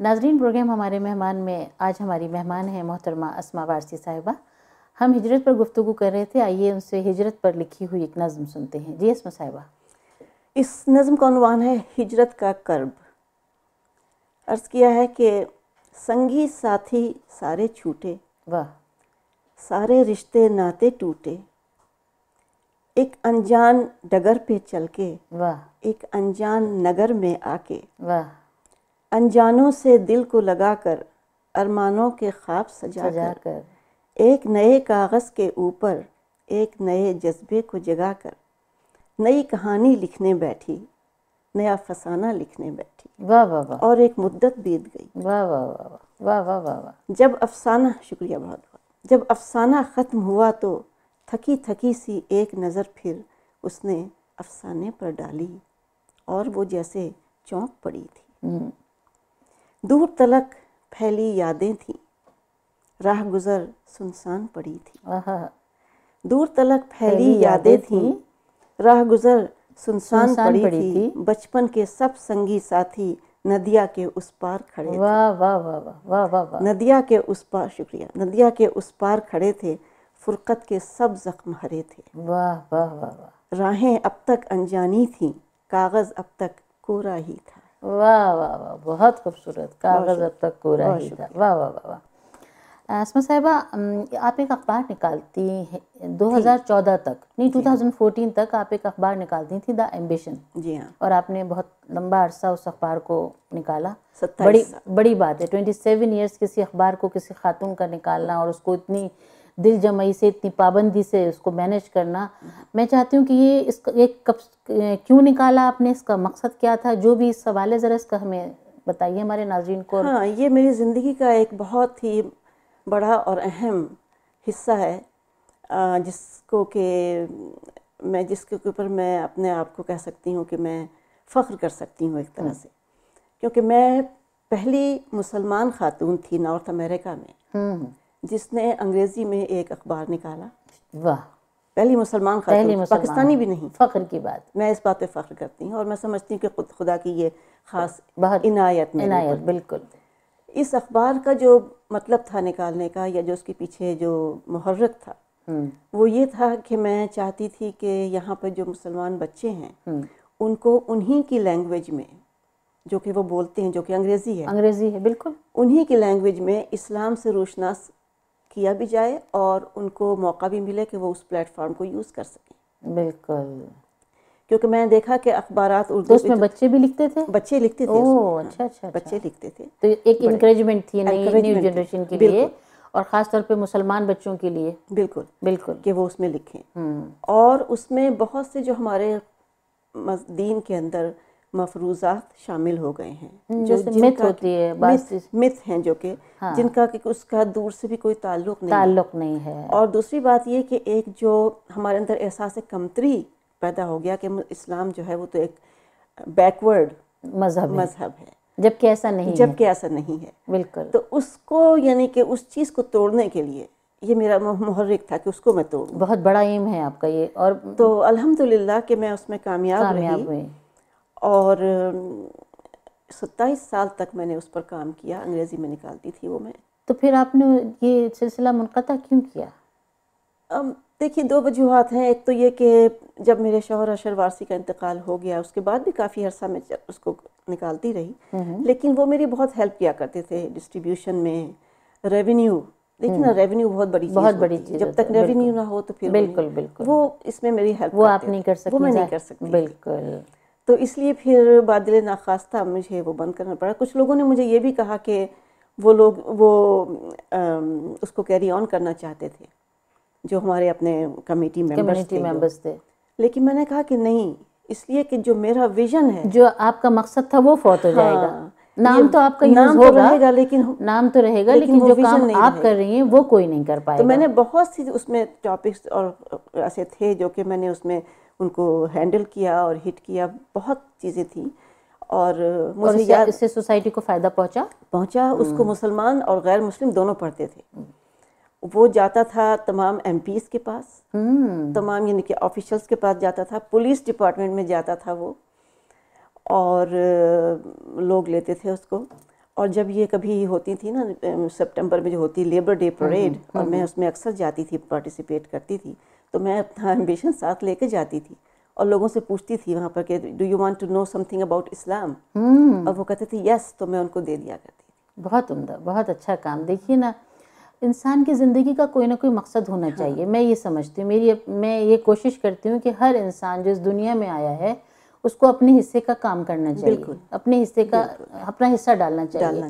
ناظرین، پروگرام ہمارے مہمان میں آج ہماری مہمان ہیں محترمہ اسماء وارثی صاحبہ. ہم ہجرت پر گفتگو کر رہے تھے. آئیے ان سے ہجرت پر لکھی ہوئی ایک نظم سنتے ہیں. جی اسماء صاحبہ. اس نظم کا عنوان ہے ہجرت کا کرب. عرض کیا ہے کہ سنگی ساتھی سارے چھوٹے، واہ. سارے رشتے ناتے ٹوٹے، ایک انجان ڈگر پہ چل کے، واہ ایک انجان نگر میں آ کے، واہ. انجانوں سے دل کو لگا کر، ارمانوں کے خواب سجا کر، ایک نئے کاغذ کے اوپر ایک نئے جذبے کو جگا کر نئی کہانی لکھنے بیٹھی، نیا فسانہ لکھنے بیٹھی. واہ واہ واہ. اور ایک مدت بیت گئی. واہ واہ واہ واہ واہ واہ واہ. جب افسانہ شکریہ بہت بہت جب افسانہ ختم ہوا تو تھکی تھکی سی ایک نظر پھر اس نے افسانے پر ڈالی، اور وہ جیسے چونک پڑی تھی. دور تلک پھیلی یادیں تھیں، راہ گزر سنسان پڑی تھی. دور تلک پھیلی یادیں تھیں، راہ گزر سنسان پڑی تھی. بچپن کے سب سنگی ساتھی ندیا کے اس پار کھڑے تھے. واہ واہ واہ واہ واہ واہ. ندیا کے اس پار شکریہ ندیا کے اس پار کھڑے تھے، فرقت کے سب زخم ہرے تھے. واہ واہ واہ واہ. راہیں اب تک انجانی تھیں، کاغذ اب تک کورا ہی تھا. واہ واہ واہ. بہت خوبصورت. کاغذ اب تک کورا ہی تھا. واہ واہ واہ واہ. اسماء صاحبہ، آپ ایک اخبار نکالتی ہیں 2014 تک، نہیں 2014 تک آپ ایک اخبار نکالتی تھیں، دا ایمبیشن. جی ہاں. اور آپ نے بہت لمبا عرصہ اس اخبار کو نکالا. 27 بڑی بات ہے 27 ایئرس کسی اخبار کو کسی خاتون کا نکالنا، اور اس کو اتنی دل جمعی سے، اتنی پابندی سے اس کو مینیج کرنا. میں چاہتی ہوں کہ یہ کیوں نکالا آپ نے، اس کا مقصد کیا تھا، جو بھی اس حوالے ذرا اس کا ہمیں بتائیے ہمارے ناظرین کو. ہاں، یہ میری زندگی کا ایک بہت ہی بڑا اور اہم حصہ ہے، جس کے اوپر میں اپنے آپ کو کہہ سکتی ہوں کہ میں فخر کر سکتی ہوں ایک طرح سے، کیونکہ میں پہلی مسلمان خاتون تھی نارتھ امریکہ میں جس نے انگریزی میں ایک اخبار نکالا. واہ. پہلی مسلمان خاتون، پاکستانی بھی نہیں. فخر کی بات. میں اس بات پہ فخر کرتی ہوں، اور میں سمجھتی ہوں کہ خدا کی یہ خاص عنایت میرے اوپر تھی. بالکل. اس اخبار کا جو مطلب تھا نکالنے کا، یا جو اس کے پیچھے جو محرک تھا، وہ یہ تھا کہ میں چاہتی تھی کہ یہاں پہ جو مسلمان بچے ہیں ان کو انہی کی لینگویج میں، جو کہ وہ بولتے ہیں، جو کہ انگریزی ہے بالکل، انہی کی لینگویج میں اسلام سے روشناس کیا بھی جائے، اور ان کو موقع بھی ملے کہ وہ اس پلیٹ فارم کو یوز کر سکیں. بالکل. کیونکہ میں نے دیکھا کہ اخبارات اردو اس میں بچے بھی لکھتے تھے. بچے لکھتے تھے. اوہ اچھا اچھا. بچے لکھتے تھے. تو ایک انکریجمنٹ تھی نیو جنریشن کے لیے، اور خاص طور پہ مسلمان بچوں کے لیے. بالکل بالکل. کہ وہ اس میں لکھیں. اور اس میں بہت سے جو ہمارے دین کے اندر مفروضات شامل ہو گئے ہیں، جو مت ہوتی ہے، مت ہیں، جو کہ جن کا اس کا دور سے بھی کوئی تعلق نہیں ہے. اور دوسری بات یہ کہ ایک جو ہمارے اندر احساس کمتری پیدا ہو گیا کہ اسلام جو ہے وہ تو ایک بیکورڈ مذہب ہے، جبکہ ایسا نہیں ہے. بالکل. تو اس کو، یعنی کہ اس چیز کو توڑنے کے لیے یہ میرا محرک تھا کہ اس کو میں توڑوں. بہت بڑا ایم ہے آپ کا یہ. اور تو الحمدللہ کہ میں اس میں کامیاب رہی، اور 27 سال تک میں نے اس پر کام کیا. انگریزی میں نکالتی تھی وہ میں. تو پھر آپ نے یہ سلسلہ منقطع کیوں کیا؟ دیکھیے، 2 وجوہات ہیں. ایک تو یہ کہ جب میرے شوہر اشر وارثی کا انتقال ہو گیا، اس کے بعد بھی کافی عرصہ میں اس کو نکالتی رہی، لیکن وہ میری بہت ہیلپ کیا کرتے تھے ڈسٹریبیوشن میں، ریونیو. لیکن ریونیو بہت بڑی چیز ہے. جب تک ریونیو نہ ہو تو پھر بالکل بالکل وہ اس میں میری ہیلپ وہ آپ نہیں کر سکتی. وہ میں نہیں کر سکتی. بالکل. تو اس لیے پھر بادل ناخواستہ مجھے وہ بند کرنا پڑا. کچھ لوگوں نے مجھے یہ بھی کہا کہ وہ لوگ اس کو کیری آن کرنا چاہتے تھے، جو ہمارے اپنے کمیٹی ممبرز تھے. لیکن میں نے کہا کہ نہیں، اس لیے کہ جو میرا ویژن ہے، جو آپ کا مقصد تھا وہ فوت ہو جائے گا. نام تو آپ کا یوز ہوگا، نام تو رہے گا، لیکن جو کام آپ کر رہی ہیں وہ کوئی نہیں کر پائے گا. تو میں نے بہت سی اس میں ٹاپکس اور ایسے تھے جو کہ میں نے اس میں ان کو ہینڈل کیا اور ہٹ کیا. بہت چیزیں تھیں، اور مجھے یاد اس سے سوسائٹی کو فائدہ پہنچا. اس کو مسلمان اور غیر مسلم دونوں پڑھتے تھے. وہ جاتا تھا تمام ایم پیز کے پاس، تمام یعنی کہ آفیشلز کے پاس جاتا تھا، پولیس ڈپارٹمنٹ میں جاتا تھا وہ، اور لوگ لیتے تھے اس کو. اور جب یہ کبھی ہوتی تھی نا سپٹمبر میں جو ہوتی لیبر ڈے پریڈ، اور میں اس میں اکثر جاتی تھی، پارٹیسپیٹ کرتی تھی، تو میں اپنا ایمبیشن ساتھ لے کے جاتی تھی اور لوگوں سے پوچھتی تھی وہاں پر کہ do you want to know something about Islam, اور وہ کہتے تھے یس، تو میں ان کو دے دیا کرتی تھی۔ بہت عمدہ، بہت اچھا کام۔ دیکھیے نا، انسان کی زندگی کا کوئی نہ کوئی مقصد ہونا چاہیے، میں یہ سمجھتی ہوں، میں یہ کوشش کرتی ہوں کہ ہر انسان جو اس دنیا میں آیا ہے اس کو اپنے حصے کا کام کرنا چاہیے، اپنے حصے کا اپنا حصہ ڈالنا چاہیے۔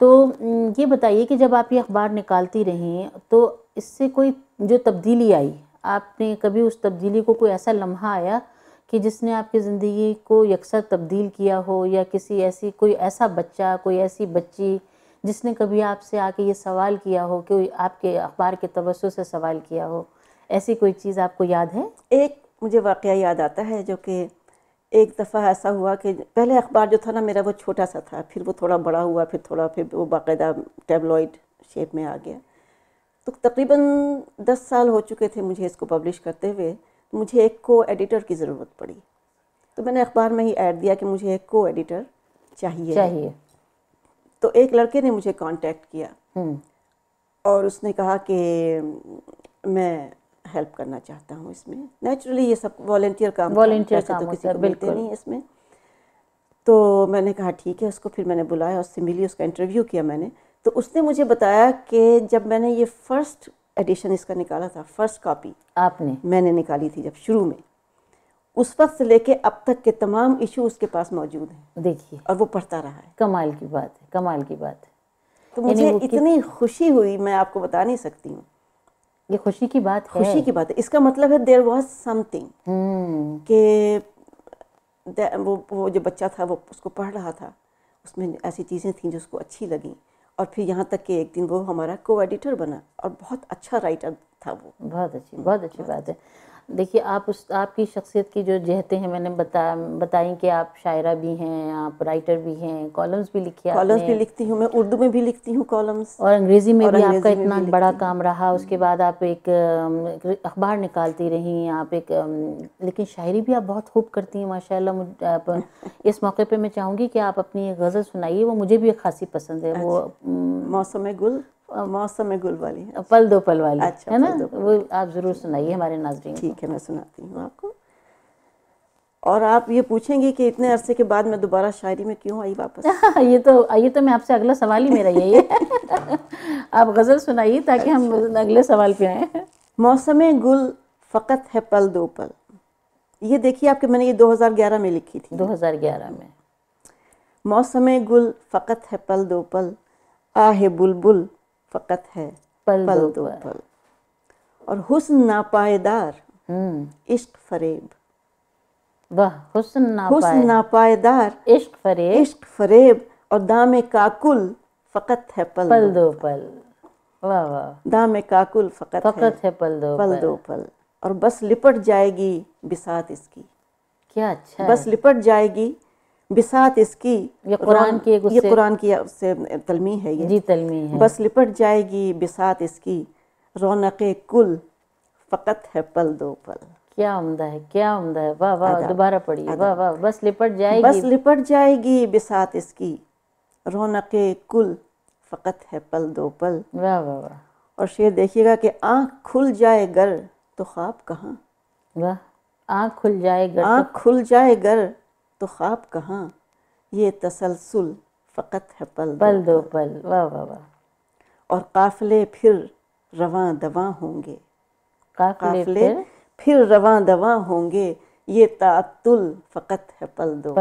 تو یہ بتائیے کہ جب آپ یہ اخبار نکالتی رہیں تو اس سے کوئی جو تبدیلی آئی، آپ نے کبھی اس تبدیلی کو کوئی ایسا لمحہ آیا کہ جس نے آپ کی زندگی کو یکسر تبدیل کیا ہو، یا کوئی ایسا بچہ، کوئی ایسی بچی جس نے کبھی آپ سے آ کے یہ سوال کیا ہو، کہ آپ کے اخبار کے توسط سے سوال کیا ہو، ایسی کوئی چیز آپ کو یاد ہے؟ ایک مجھے واقعہ یاد آتا ہے، جو کہ ایک دفعہ ایسا ہوا کہ پہلے اخبار جو تھا نا میرا وہ چھوٹا سا تھا، پھر وہ تھوڑا بڑا ہوا، پھر وہ باقاعدہ ٹیبلوئڈ شیپ میں آ گیا، تو تقریباً 10 سال ہو چکے تھے مجھے اس کو پبلش کرتے ہوئے۔ مجھے ایک کو ایڈیٹر کی ضرورت پڑی، تو میں نے اخبار میں ہی ایڈ دیا کہ مجھے ایک کو ایڈیٹر چاہیے۔ تو ایک لڑکے نے مجھے کانٹیکٹ کیا اور اس نے کہا کہ میں ہیلپ کرنا چاہتا ہوں اس میں۔ نیچرلی یہ سب والنٹیئر کام تھا، پیسے تو کسی کو ملتے نہیں اس میں۔ تو میں نے کہا ٹھیک ہے، اس کو پھر میں نے بلایا، اس سے ملی، اس کا انٹرویو کیا میں نے۔ تو اس نے مجھے بتایا کہ جب میں نے یہ فرسٹ ایڈیشن اس کا نکالا تھا، فرسٹ کاپی میں نے نکالی تھی جب شروع میں، اس وقت سے لے کے اب تک کے تمام ایشو اس کے پاس موجود ہیں، دیکھیے، اور وہ پڑھتا رہا ہے۔ کمال کی بات ہے، کمال کی بات ہے۔ تو مجھے اتنی خوشی ہوئی، میں آپ کو بتا نہیں سکتی ہوں۔ یہ خوشی کی بات ہے، خوشی کی بات ہے، اس کا مطلب ہے دیر واز سم تھنگ، کہ وہ جو بچہ تھا وہ اس کو پڑھ رہا تھا، اس میں ایسی چیزیں تھیں جو اس کو اچھی لگیں، اور پھر یہاں تک کہ ایک دن وہ ہمارا کو ایڈیٹر بنا، اور بہت اچھا رائٹر تھا وہ۔ بہت اچھی بات ہے۔ دیکھیے، آپ کی شخصیت کی جو جہتیں ہیں میں نے بتائیں کہ آپ شاعرہ بھی ہیں، آپ رائٹر بھی ہیں، کالمز بھی لکھی آپ نے، کالمز بھی لکھتی ہوں میں، اردو میں بھی لکھتی ہوں کالمز، اور انگریزی میں بھی آپ کا اتنا بڑا کام رہا۔ اس کے بعد آپ ایک اخبار نکالتی رہیں، آپ لیکن شاعری بھی آپ بہت خوب کرتی ہیں ماشاءاللہ۔ آپ اس موقع پہ میں چاہوں گی کہ آپ اپنی ایک غزل سنائیے، وہ مجھے بھی ایک خاصی پسند ہے، وہ موسم گل والی ہے، پل دو پل والی ہے نا، وہ آپ ضرور سنائیے ہمارے ناظرین کو۔ ٹھیک ہے، میں سناتی ہوں آپ کو۔ اور آپ یہ پوچھیں گے کہ اتنے عرصے کے بعد میں دوبارہ شاعری میں کیوں آئی واپس؟ یہ تو میں آپ سے اگلا سوال ہی میرا یہی ہے، آپ غزل سنائیے تاکہ ہم اگلے سوال پہ آئیں۔ موسم گل فقط ہے پل دو پل، یہ دیکھیے آپ کہ میں نے یہ 2011 میں لکھی تھی۔ 2011 میں۔ موسم گل فقط ہے پل دو پل، آہ بلبل فقط ہے پل دو پل، اور حسن ناپائیدار عشق فریب، واہ، حسن ناپائیدار عشق فریب، اور دام کاکل فقط ہے پل دو پل، واہ واہ، دام کاکل فقط ہے پل دو پل، اور بس لپٹ جائے گی بساط اس کی، کیا اچھا، بس لپٹ جائے گی بساط اس کی، یہ قرآن کی سے تلمیح ہے، یہ جی تلمیح ہے، بس لپٹ جائے گی بساط اس کی، رونق کل فقط ہے پل دو پل۔ کیا عمدہ ہے، کیا عمدہ ہے، واہ واہ، دوبارہ پڑھیے، واہ واہ، بس لپٹ جائے گی، بس لپٹ جائے گی بساط اس کی، رونق کل فقط ہے پل دو پل۔ واہ واہ واہ، اور شعر دیکھیے گا کہ آنکھ کھل جائے گر تو خواب کہاں، واہ، آنکھ کھل جائے گر، آنکھ کھل جائے گر تو خواب کہاں، یہ تسلسل فقط ہے پل دو پل، واہ واہ واہ، اور قافلے پھر رواں دواں ہوں گے، قافلے پھر رواں دواں ہوں گے، یہ تعطل فقط ہے پل دو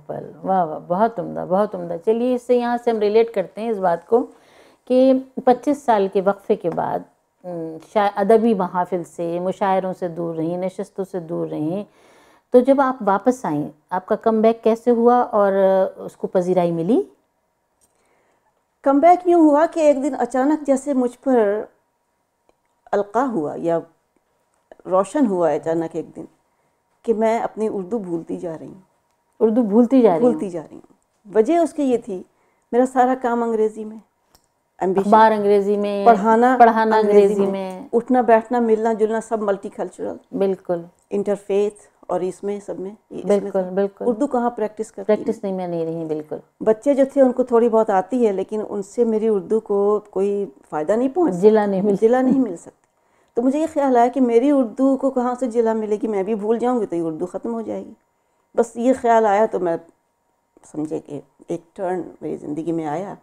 پل، واہ واہ، بہت عمدہ، بہت عمدہ۔ چلیے، اس سے یہاں سے ہم ریلیٹ کرتے ہیں اس بات کو کہ 25 سال کے وقفے کے بعد ادبی محافل سے، مشاعروں سے دور رہیں، نشستوں سے دور رہیں، تو جب آپ واپس آئیں، آپ کا کم بیک کیسے ہوا اور اس کو پذیرائی ملی؟ کم بیک یوں ہوا کہ ایک دن اچانک جیسے مجھ پر القاء ہوا یا روشن ہوا اچانک ایک دن کہ میں اپنی اردو بھولتی جا رہی ہوں، اردو بھولتی جا رہی ہوں۔ وجہ اس کی یہ تھی، میرا سارا کام انگریزی میں، اخبار انگریزی میں، پڑھانا انگریزی میں، اٹھنا بیٹھنا ملنا جلنا سب ملٹی کلچرل، بالکل، انٹرفیتھ اور اس میں سب میں بالکل بالکل اردو کہاں پریکٹس کرتی پریکٹس نہیں میں نہیں رہی بالکل. بچے جو تھے ان کو تھوڑی بہت آتی ہے لیکن ان سے میری اردو کو کوئی فائدہ نہیں پہنچ جلا نہیں مل جلا نہیں مل سکتی. تو مجھے یہ خیال آیا کہ میری اردو کو کہاں سے جلا ملے گی, میں بھی بھول جاؤں گی تو یہ اردو ختم ہو جائے گی. بس یہ خیال آیا تو میں سمجھے کہ ایک ٹرن میری زندگی میں آیا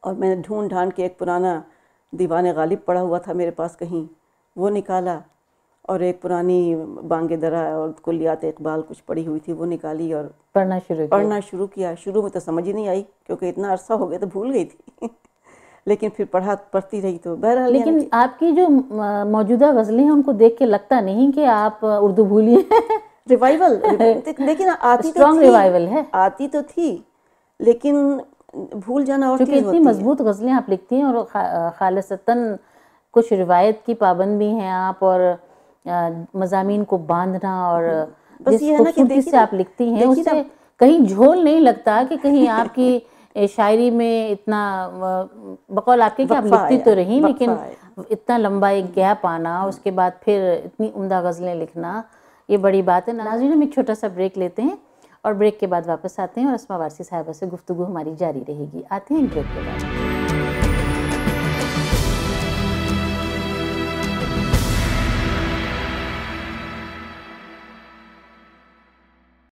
اور میں نے ڈھونڈ ڈھانڈ کے ایک پرانا دیوان غالب پڑا ہوا تھا میرے پاس کہیں, وہ نکالا, اور ایک پرانی بانگ درا اور کلیات اقبال کچھ پڑھی ہوئی تھی وہ نکالی اور پڑھنا شروع کیا. شروع میں تو سمجھ ہی نہیں آئی کیونکہ اتنا عرصہ ہو گیا تو بھول گئی تھی لیکن پھر پڑھتی رہی تو بہرحال. لیکن آپ کی جو موجودہ غزلیں ہیں ان کو دیکھ کے لگتا نہیں کہ آپ اردو بھولی ہیں. ریوائول دیکھیں نا, اسٹرانگ ریوائول ہے, آتی تو تھی لیکن بھول جانا اور چیز ہوتی ہے. اتنی مضبوط غزلیں آپ لکھتی ہیں اور خالصتاً کچھ روایت کی پابند بھی ہیں آپ, اور مضامین کو باندھنا اور جس خوبصورتی سے آپ لکھتی ہیں اس سے کہیں جھول نہیں لگتا کہ کہیں آپ کی شاعری میں اتنا, بقول آپ کے کہ آپ لکھتی تو رہی لیکن اتنا لمبا ایک گیپ آنا, اس کے بعد پھر اتنی عمدہ غزلیں لکھنا, یہ بڑی بات ہے. ناظرین ہم ایک چھوٹا سا بریک لیتے ہیں اور بریک کے بعد واپس آتے ہیں اور اسما وارثی صاحبہ سے گفتگو ہماری جاری رہے گی. آتے ہیں بریک کے بعد.